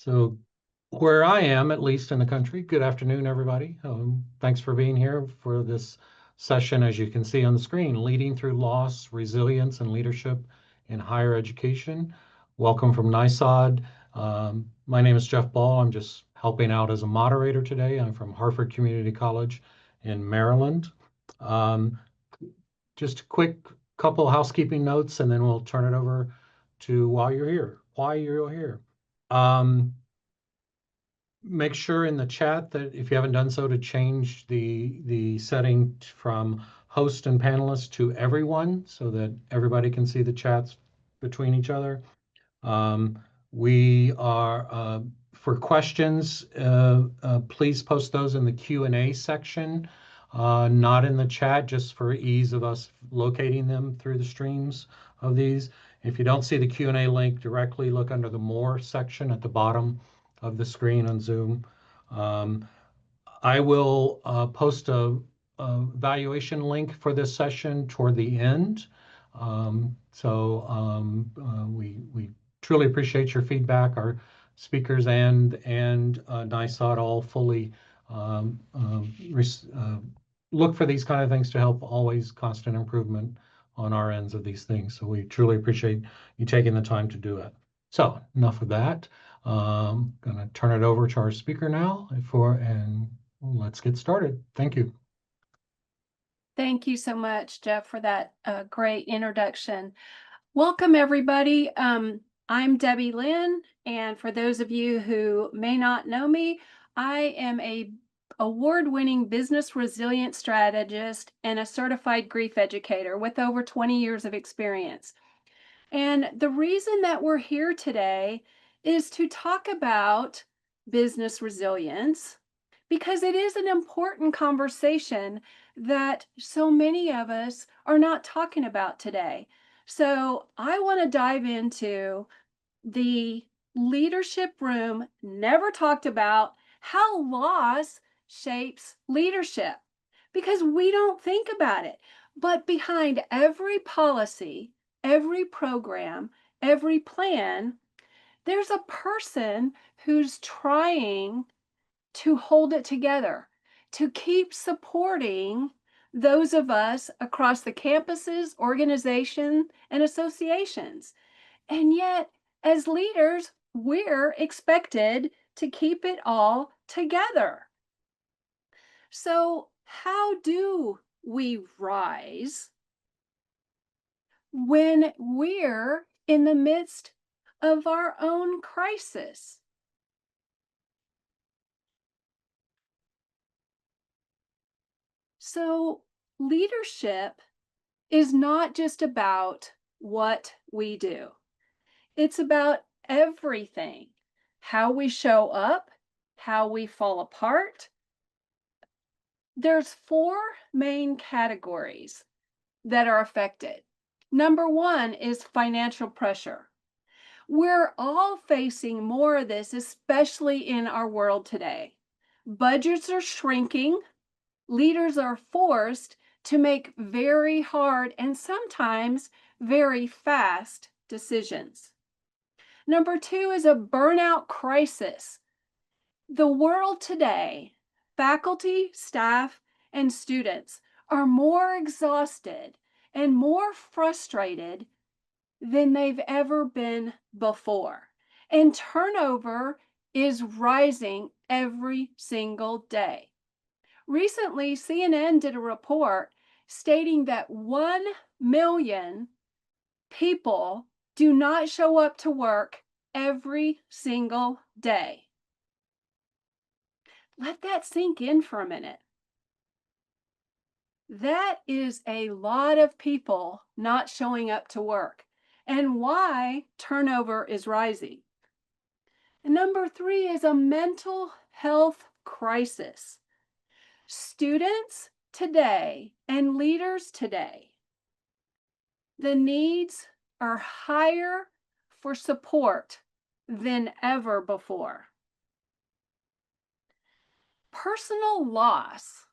So where I am, at least in the country, good afternoon, everybody. Thanks for being here for this session, as you can see on the screen, Leading Through Loss, Resilience, and Leadership in Higher Education. Welcome from NISOD. My name is Jeff Ball. I'm just helping out as a moderator today. I'm from Harford Community College in Maryland. Just a quick couple housekeeping notes, and then we'll turn it over to why you're here. Make sure in the chat that if you haven't done so to change the setting from host and panelists to everyone so that everybody can see the chats between each other. We are for questions, please post those in the Q&A section, not in the chat, just for ease of us locating them through the streams of these. If you don't see the Q&A link directly, look under the More section at the bottom of the screen on Zoom. I will post a valuation link for this session toward the end. We truly appreciate your feedback. Our speakers and NISOD all fully look for these kind of things to help always constant improvement on our ends of these things. So we truly appreciate you taking the time to do it. So enough of that. I'm going to turn it over to our speaker now and let's get started. Thank you. Thank you so much, Jeff, for that great introduction. Welcome, everybody. I'm Debbie Lynn, and for those of you who may not know me, I am an award-winning business resilience strategist and a certified grief educator with over 20 years of experience. And the reason that we're here today is to talk about business resilience, because it is an important conversation that so many of us are not talking about today. So I want to dive into the leadership room never talked about how loss shapes leadership, because we don't think about it. But behind every policy, every program, every plan, there's a person who's trying to hold it together, to keep supporting those of us across the campuses, organizations, and associations. And yet, as leaders, we're expected to keep it all together. So, how do we rise when we're in the midst of our own crisis? So, leadership is not just about what we do. It's about everything, how we show up, how we fall apart. There's 4 main categories that are affected. Number 1 is financial pressure. We're all facing more of this, especially in our world today. Budgets are shrinking. Leaders are forced to make very hard and sometimes very fast decisions. Number 2 is a burnout crisis. The world today, faculty, staff, and students are more exhausted and more frustrated than they've ever been before. And turnover is rising every single day. Recently, CNN did a report stating that 1 million people do not show up to work every single day. Let that sink in for a minute. That is a lot of people not showing up to work, and why turnover is rising. And number 3 is a mental health crisis. Students today and leaders today, the needs are higher for support than ever before. Personal loss,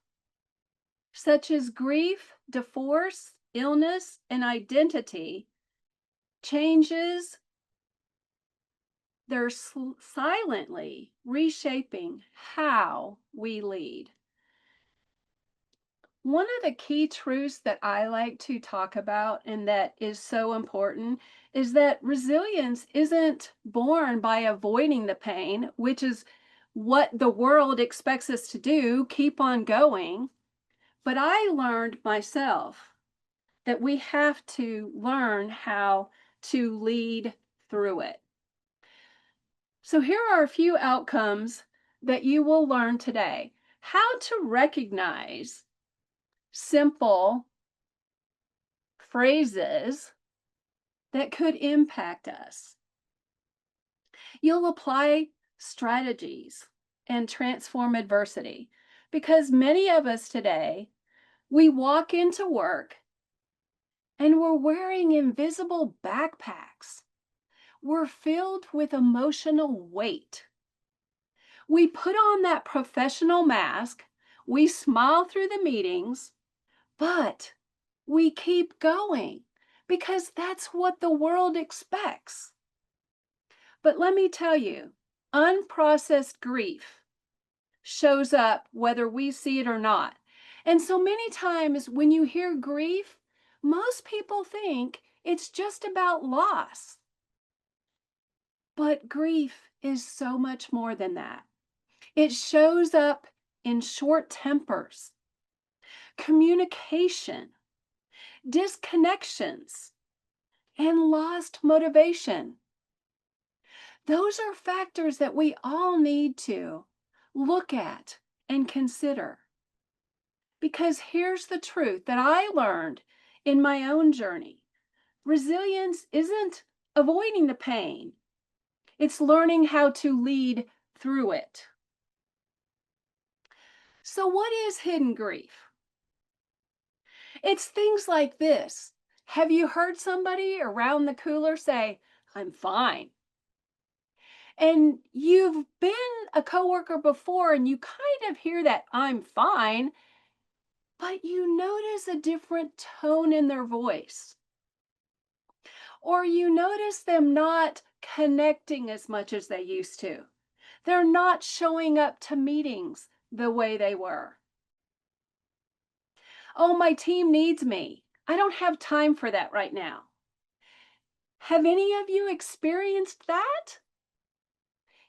such as grief, divorce, illness, and identity, changes They're silently reshaping how we lead. One of the key truths that I like to talk about and that is so important is that resilience isn't born by avoiding the pain, which is what the world expects us to do, keep on going. But I learned myself that we have to learn how to lead through it. So here are a few outcomes that you will learn today. How to recognize simple phrases that could impact us. You'll apply strategies and transform adversity because many of us today, we walk into work and we're wearing invisible backpacks. We're filled with emotional weight. We put on that professional mask, we smile through the meetings, but we keep going because that's what the world expects. But let me tell you, unprocessed grief shows up whether we see it or not. And so many times when you hear grief, most people think it's just about loss. But grief is so much more than that. It shows up in short tempers, communication, disconnections, and lost motivation. Those are factors that we all need to look at and consider. Because here's the truth that I learned in my own journey. Resilience isn't avoiding the pain. It's learning how to lead through it. So what is hidden grief? It's things like this. Have you heard somebody around the cooler say, "I'm fine"? And you've been a coworker before and you kind of hear that "I'm fine," but you notice a different tone in their voice. Or you notice them not connecting as much as they used to. They're not showing up to meetings the way they were. "Oh, my team needs me. I don't have time for that right now." Have any of you experienced that?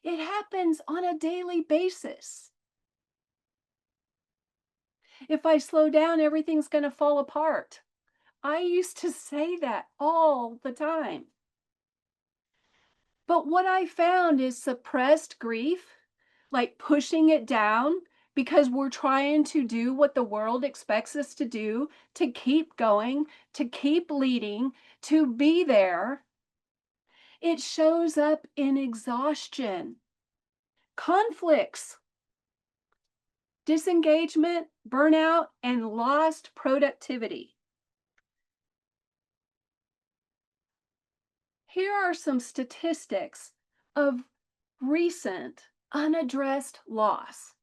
It happens on a daily basis. "If I slow down, everything's going to fall apart." I used to say that all the time. But what I found is suppressed grief, like pushing it down because we're trying to do what the world expects us to do, to keep going, to keep leading, to be there. It shows up in exhaustion, conflicts, disengagement, burnout, and lost productivity. Here are some statistics of recent unaddressed loss.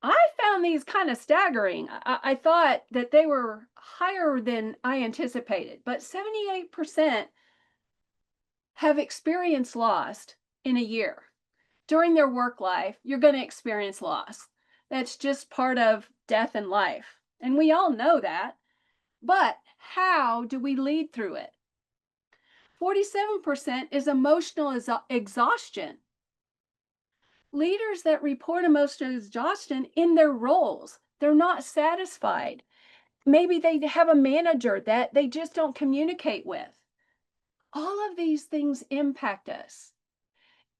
I found these kind of staggering. I thought that they were higher than I anticipated, but 78% have experienced loss in a year. During their work life, you're going to experience loss. That's just part of death and life. And we all know that. But how do we lead through it? 47% is emotional exhaustion. Leaders that report emotional exhaustion in their roles, they're not satisfied. Maybe they have a manager that they just don't communicate with. All of these things impact us.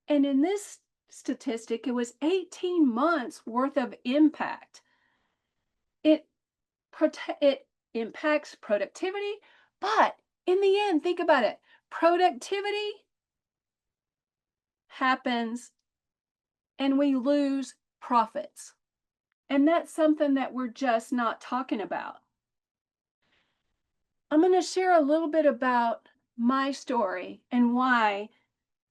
And in this statistic, it was 18 months worth of impact. It impacts productivity, but in the end, think about it. Productivity happens and we lose profits. And that's something that we're just not talking about. I'm going to share a little bit about my story and why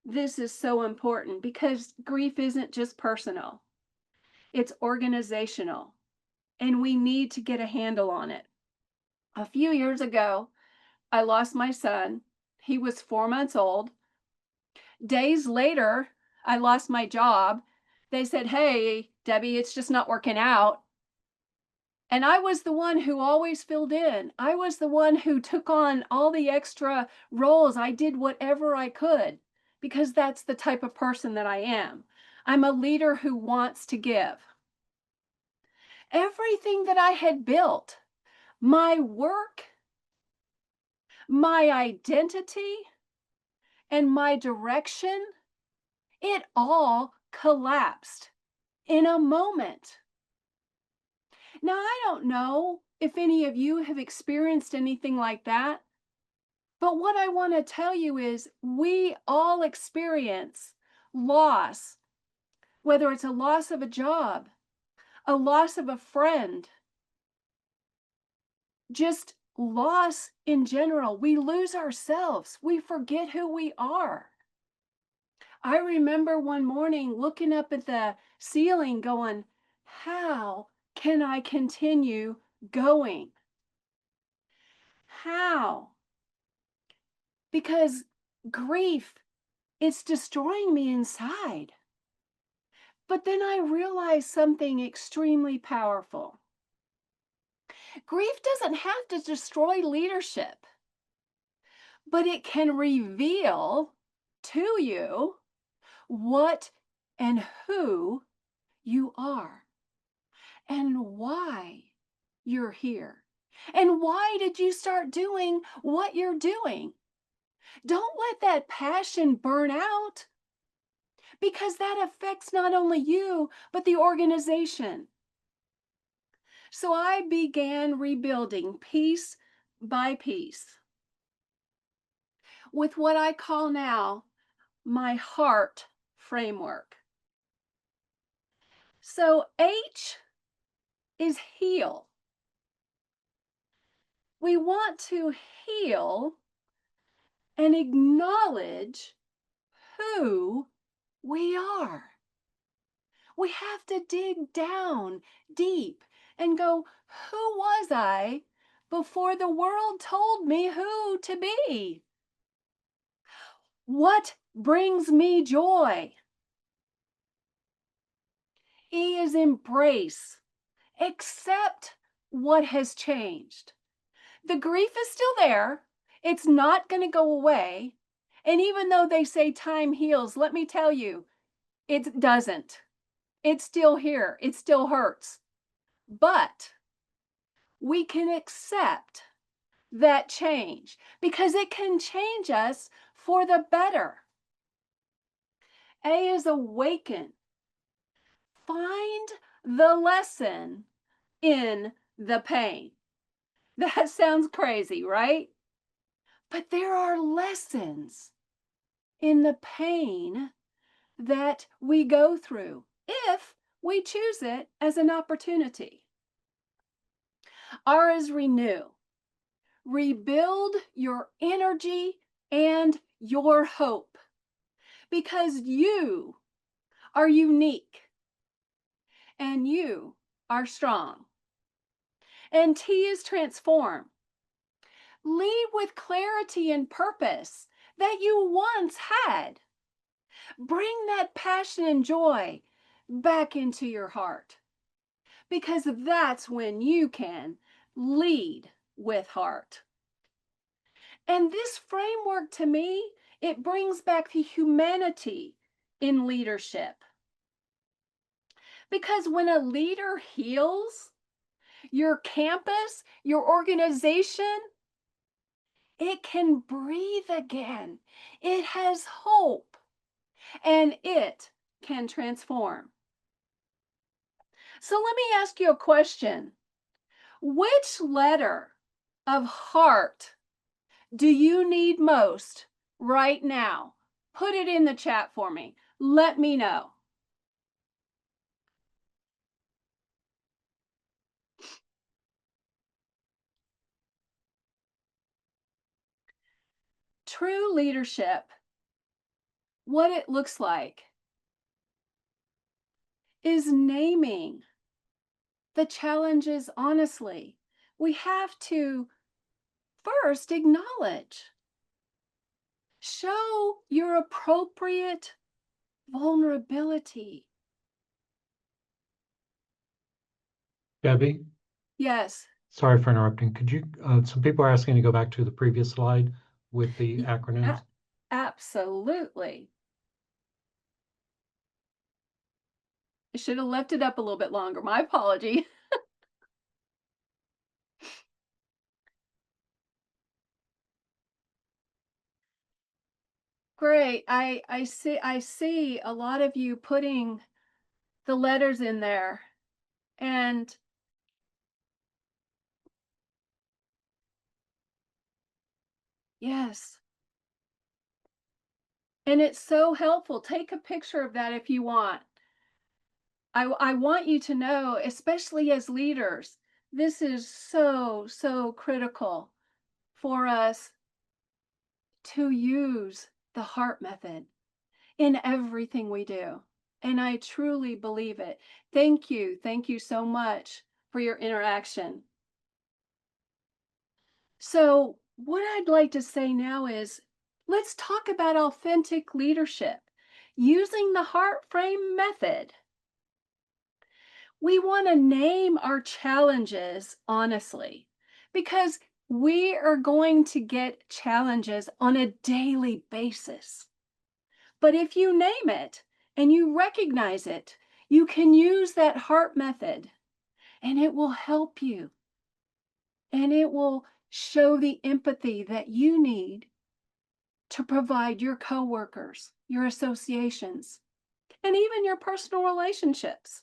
this is so important, because grief isn't just personal, it's organizational, and we need to get a handle on it. A few years ago, I lost my son. He was 4 months old. Days later, I lost my job. They said, "Hey, Debbie, it's just not working out." And I was the one who always filled in. I was the one who took on all the extra roles. I did whatever I could because that's the type of person that I am. I'm a leader who wants to give. Everything that I had built, my work, my identity, and my direction, it all collapsed in a moment. Now, I don't know if any of you have experienced anything like that, but what I want to tell you is we all experience loss, whether it's a loss of a job, a loss of a friend, just loss in general. We lose ourselves, we forget who we are. I remember one morning looking up at the ceiling going, how can I continue going? How? Because grief, it's destroying me inside. But then I realized something extremely powerful. Grief doesn't have to destroy leadership, but it can reveal to you what and who you are and why you're here. And why did you start doing what you're doing? Don't let that passion burn out because that affects not only you, but the organization. So I began rebuilding piece by piece with what I call now my heart framework. So H is heal. We want to heal and acknowledge who we are. We have to dig down deep and go, who was I before the world told me who to be? What brings me joy? E is embrace. Accept what has changed. The grief is still there. It's not going to go away. And even though they say time heals, let me tell you, it doesn't. It's still here. It still hurts. But we can accept that change because it can change us for the better. A is awaken. Find the lesson in the pain. That sounds crazy, right? But there are lessons in the pain that we go through if we choose it as an opportunity. R is renew. Rebuild your energy and your hope because you are unique and you are strong. And T is transform. Lead with clarity and purpose that you once had. Bring that passion and joy back into your heart because that's when you can lead with heart. And this framework to me, it brings back the humanity in leadership. Because when a leader heals your campus, your organization, it can breathe again. It has hope and it can transform. So let me ask you a question. Which letter of heart do you need most right now? Put it in the chat for me. Let me know. True leadership, what it looks like, is naming the challenges honestly. We have to first acknowledge, Show your appropriate vulnerability. Debbie, Yes. sorry for interrupting. Could you, some people are asking to go back to the previous slide with the acronyms. Absolutely. I should have left it up a little bit longer. My apology. Great. I see a lot of you putting the letters in there. And yes. And it's so helpful. Take a picture of that if you want. I want you to know, especially as leaders, this is so, so critical for us to use the heart method in everything we do. And I truly believe it. Thank you. Thank you so much for your interaction. So, what I'd like to say now is let's talk about authentic leadership using the heart frame method. We want to name our challenges honestly because we are going to get challenges on a daily basis. But if you name it and you recognize it, you can use that heart method and it will help you and it will show the empathy that you need to provide your coworkers, your associations, and even your personal relationships.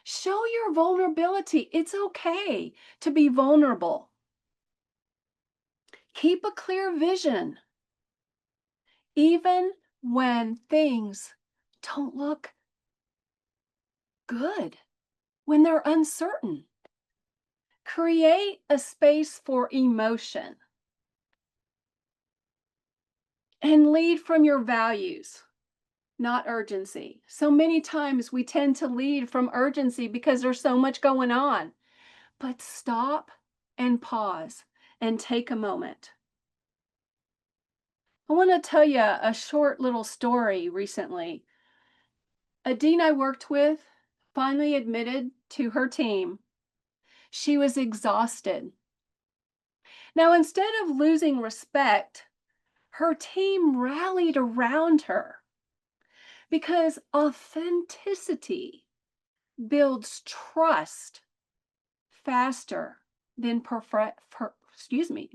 Show your vulnerability. It's okay to be vulnerable. Keep a clear vision, even when things don't look good, when they're uncertain. Create a space for emotion and lead from your values, not urgency. So many times we tend to lead from urgency because there's so much going on. But stop and pause and take a moment. I want to tell you a short little story recently. A dean I worked with finally admitted to her team she was exhausted. Now, instead of losing respect, her team rallied around her because authenticity builds trust faster than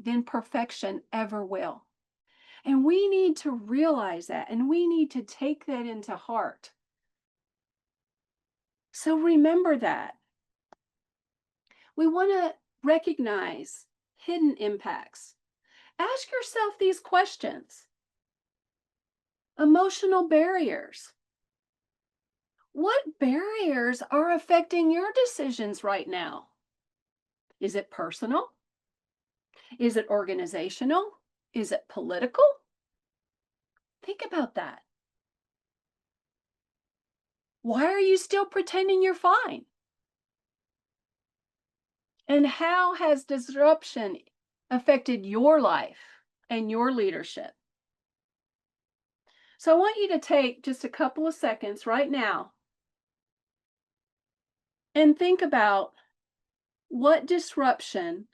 than perfection ever will. And we need to realize that and we need to take that into heart. So remember that. We want to recognize hidden impacts. Ask yourself these questions. Emotional barriers. What barriers are affecting your decisions right now? Is it personal? Is it organizational? Is it political? Think about that. Why are you still pretending you're fine? And how has disruption affected your life and your leadership? So I want you to take just a couple of seconds right now and think about what disruption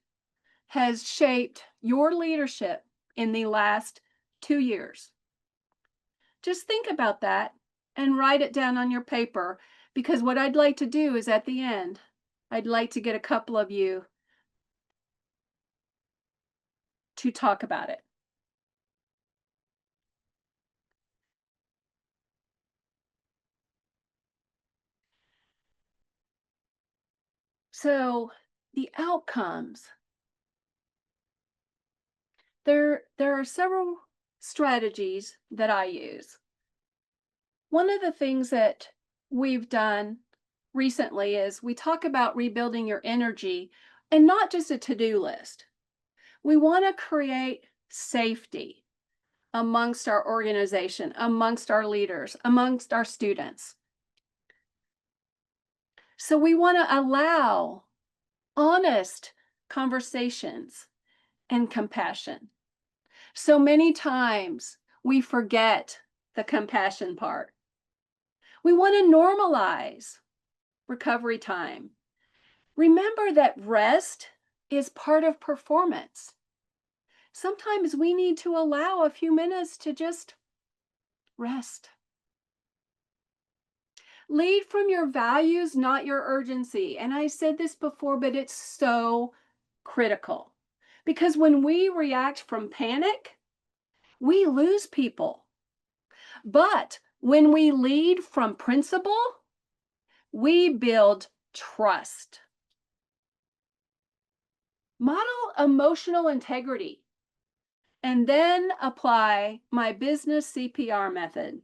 has shaped your leadership in the last 2 years. Just think about that and write it down on your paper because what I'd like to do is at the end, I'd like to get a couple of you to talk about it. So, the outcomes. There are several strategies that I use. One of the things that we've done recently is we talk about rebuilding your energy and not just a to-do list. We want to create safety amongst our organization, amongst our leaders, amongst our students. So we want to allow honest conversations and compassion. So many times we forget the compassion part. We want to normalize recovery time. Remember that rest is part of performance. Sometimes we need to allow a few minutes to just rest. Lead from your values, not your urgency. And I said this before, but it's so critical because when we react from panic, we lose people. But when we lead from principle, we build trust. Model emotional integrity and then apply my business CPR method.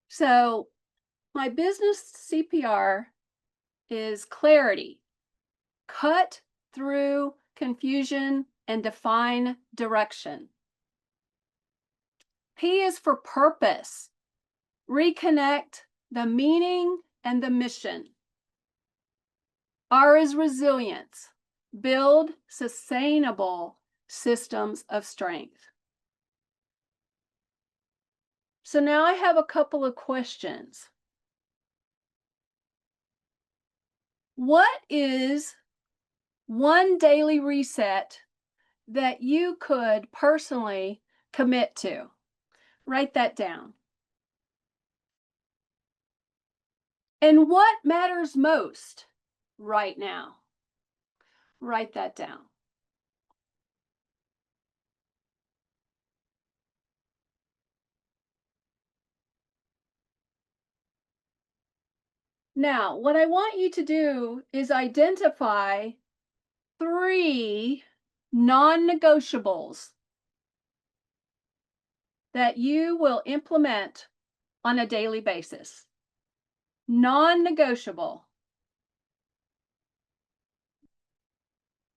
So, my business CPR is clarity, cut through confusion and define direction. P is for purpose, reconnect the meaning and the mission. R is resilience, build sustainable systems of strength. So now I have a couple of questions. What is one daily reset that you could personally commit to? Write that down. And what matters most right now? Write that down. Now, what I want you to do is identify 3 non-negotiables that you will implement on a daily basis. Non-negotiable.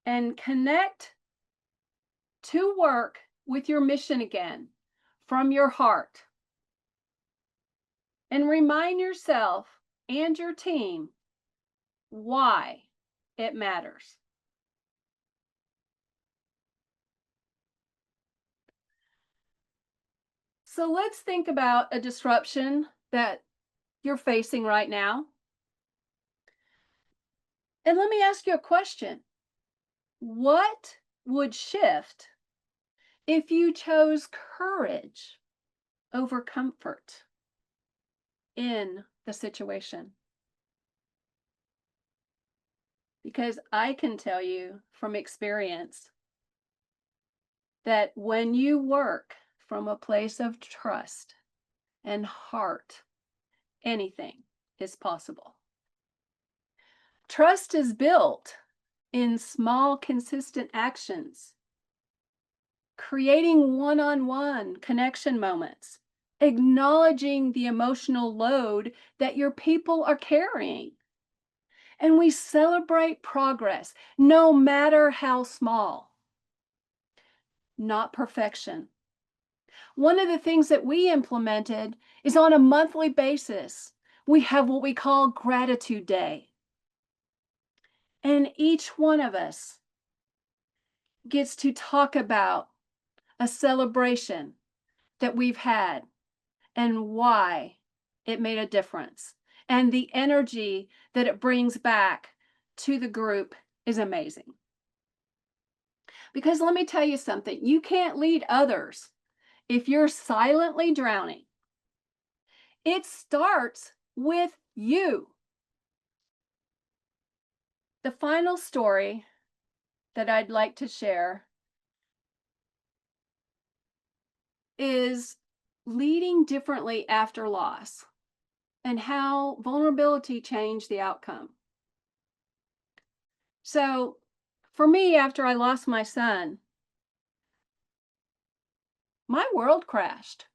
And connect to work with your mission again from your heart. And remind yourself and your team why it matters. So let's think about a disruption that you're facing right now. And let me ask you a question. What would shift if you chose courage over comfort in the situation? Because I can tell you from experience that when you work from a place of trust and heart, anything is possible. Trust is built in small, consistent actions, creating one-on-one connection moments, acknowledging the emotional load that your people are carrying. And we celebrate progress, no matter how small, not perfection. One of the things that we implemented is on a monthly basis, we have what we call Gratitude Day. And each one of us gets to talk about a celebration that we've had and why it made a difference. And the energy that it brings back to the group is amazing. Because let me tell you something, you can't lead others if you're silently drowning. It starts with you. The final story that I'd like to share is leading differently after loss and how vulnerability changed the outcome. So, for me, after I lost my son, my world crashed.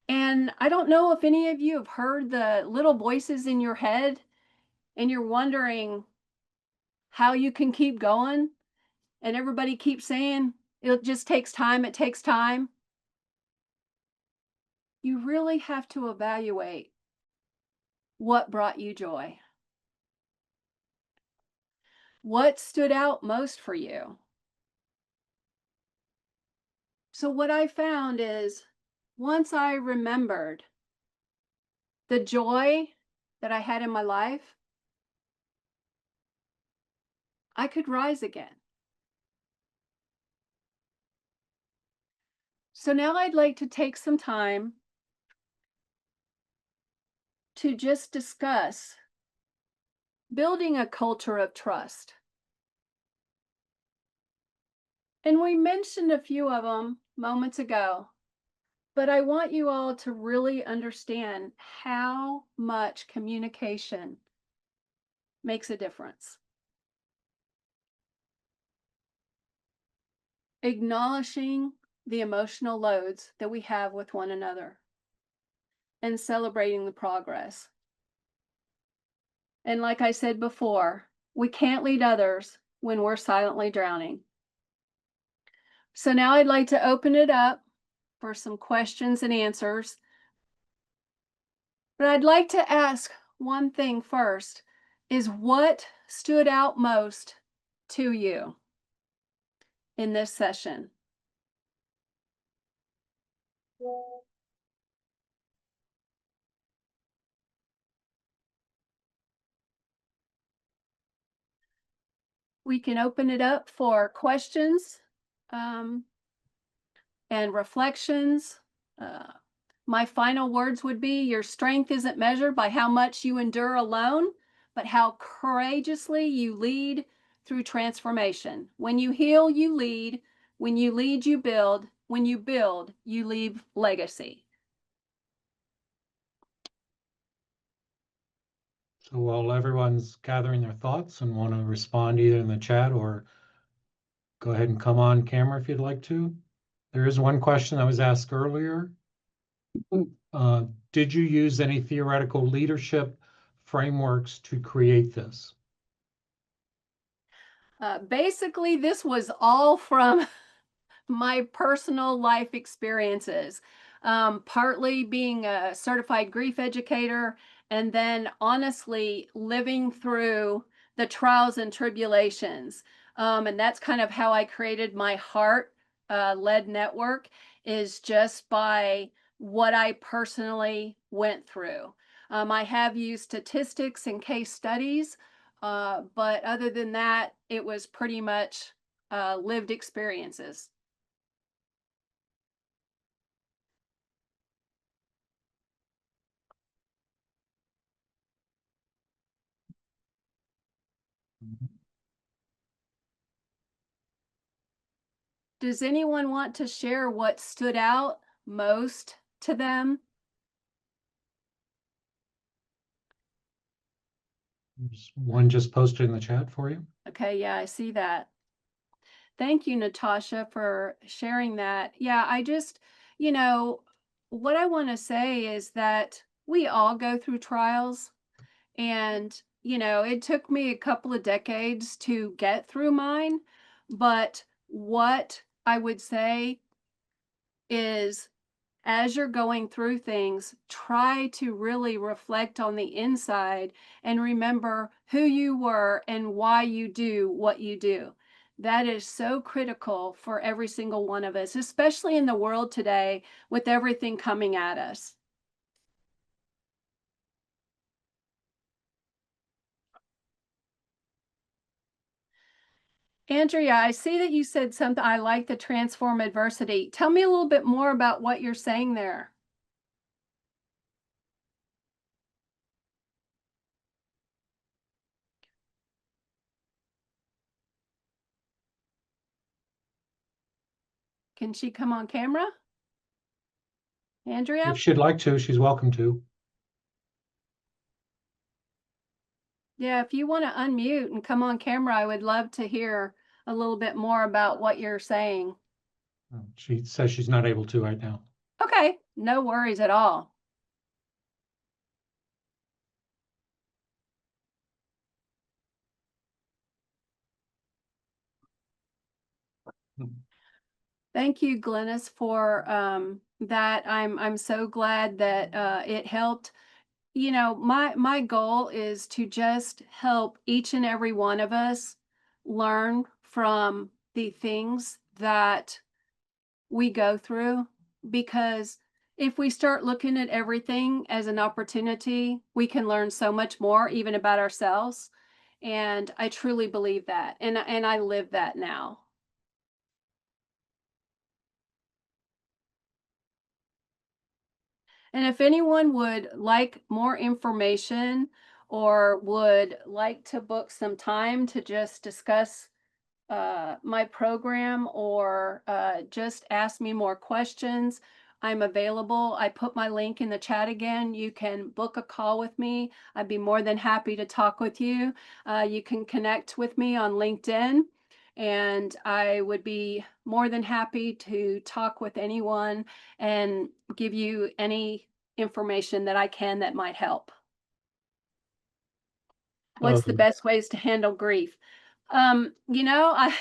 And I don't know if any of you have heard the little voices in your head and you're wondering how you can keep going. And everybody keeps saying, it just takes time, it takes time. You really have to evaluate What brought you joy? What stood out most for you? So, what I found is once I remembered the joy that I had in my life, I could rise again. So, now I'd like to take some time to just discuss building a culture of trust. And we mentioned a few of them moments ago, but I want you all to really understand how much communication makes a difference. Acknowledging the emotional loads that we have with one another and celebrating the progress. And like I said before, we can't lead others when we're silently drowning. So now I'd like to open it up for some questions and answers. But I'd like to ask one thing first is what stood out most to you in this session? We can open it up for questions um, and reflections. Uh, my final words would be your strength isn't measured by how much you endure alone, but how courageously you lead through transformation. When you heal, you lead. When you lead, you build. When you build, you leave legacy. So while everyone's gathering their thoughts and want to respond either in the chat or go ahead and come on camera if you'd like to. There is one question that was asked earlier. Did you use any theoretical leadership frameworks to create this? Basically, this was all from my personal life experiences, partly being a certified grief educator, and then honestly living through the trials and tribulations. And that's kind of how I created my heart led network, is just by what I personally went through. I have used statistics and case studies, but other than that, it was pretty much lived experiences. Does anyone want to share what stood out most to them? There's one just posted in the chat for you. Okay, yeah, I see that. Thank you, Natasha, for sharing that. Yeah, I just, you know, what I want to say is that we all go through trials, and, it took me a couple of decades to get through mine. But what I would say is, as you're going through things, try to really reflect on the inside and remember who you were and why you do what you do. That is so critical for every single one of us, especially in the world today with everything coming at us. Andrea, I see that you said something. I like the transform adversity. Tell me a little bit more about what you're saying there. Can she come on camera? Andrea? If she'd like to, she's welcome to. Yeah, if you want to unmute and come on camera, I would love to hear a little bit more about what you're saying. She says she's not able to right now. Okay, no worries at all. Thank you, Glennis, for that. I'm so glad that it helped. my goal is to just help each and every one of us learn from the things that we go through, because if we start looking at everything as an opportunity, we can learn so much more even about ourselves. And I truly believe that. And I live that now. And if anyone would like more information or would like to book some time to just discuss my program, or just ask me more questions, I'm available. I put my link in the chat again. You can book a call with me. I'd be more than happy to talk with you. You can connect with me on LinkedIn, and I would be more than happy to talk with anyone and give you any information that I can that might help. Uh, What's the best ways to handle grief? I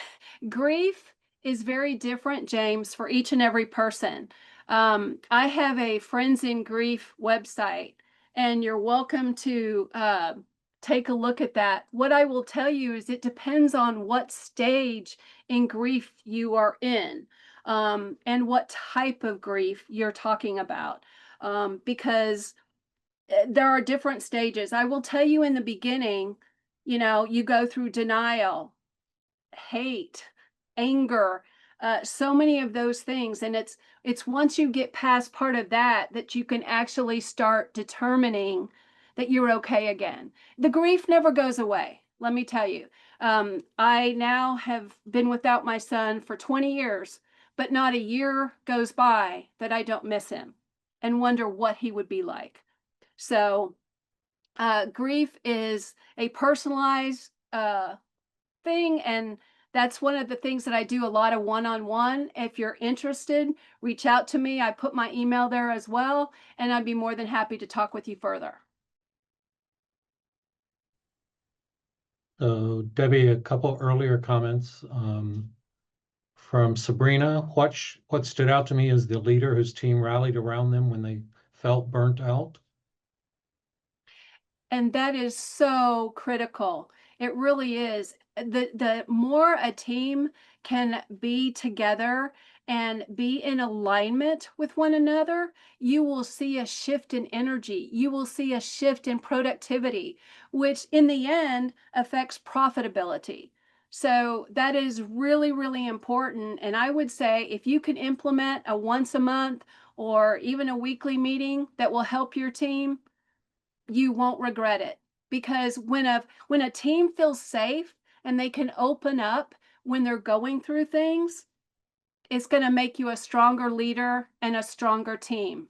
grief is very different, James, for each and every person. I have a Friends in Grief website, and you're welcome to take a look at that. What I will tell you is it depends on what stage in grief you are in, and what type of grief you're talking about. Because there are different stages. I will tell you in the beginning, you go through denial, hate, anger, so many of those things. And it's once you get past part of that that you can actually start determining that you're okay again. The grief never goes away. Let me tell you. I now have been without my son for 20 years, but not a year goes by that I don't miss him and wonder what he would be like. So, grief is a personalized thing, and that's one of the things that I do a lot of one-on-one. If you're interested, reach out to me. I put my email there as well, and I'd be more than happy to talk with you further. so Debbie, a couple earlier comments from Sabrina. What stood out to me is the leader whose team rallied around them when they felt burnt out. And that is so critical. It really is. The more a team can be together and be in alignment with one another, you will see a shift in energy. You will see a shift in productivity, which in the end affects profitability. So that is really, really important. And I would say if you can implement a once a month or even a weekly meeting that will help your team, you won't regret it, because when a team feels safe and they can open up when they're going through things, it's going to make you a stronger leader and a stronger team.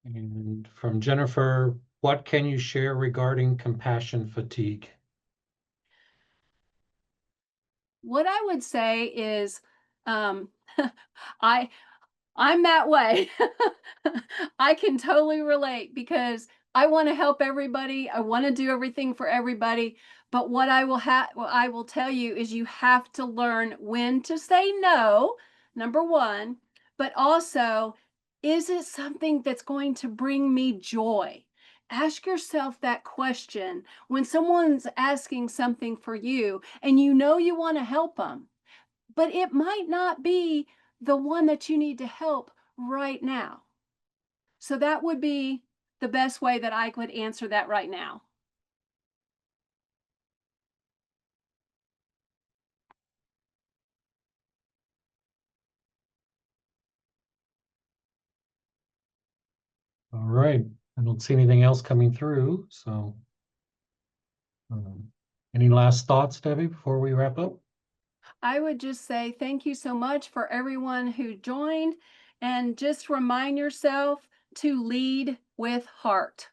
And from Jennifer, what can you share regarding compassion fatigue? What I would say is, um, I I'm that way. I can totally relate because I want to help everybody. I want to do everything for everybody. But what I will tell you is you have to learn when to say no, number one, but also, is it something that's going to bring me joy? Ask yourself that question when someone's asking something for you and you want to help them, but it might not be the one that you need to help right now. So that would be the best way that I could answer that right now. All right, I don't see anything else coming through, so any last thoughts, Debbie, before we wrap up? I would just say thank you so much for everyone who joined, and just remind yourself to lead with heart.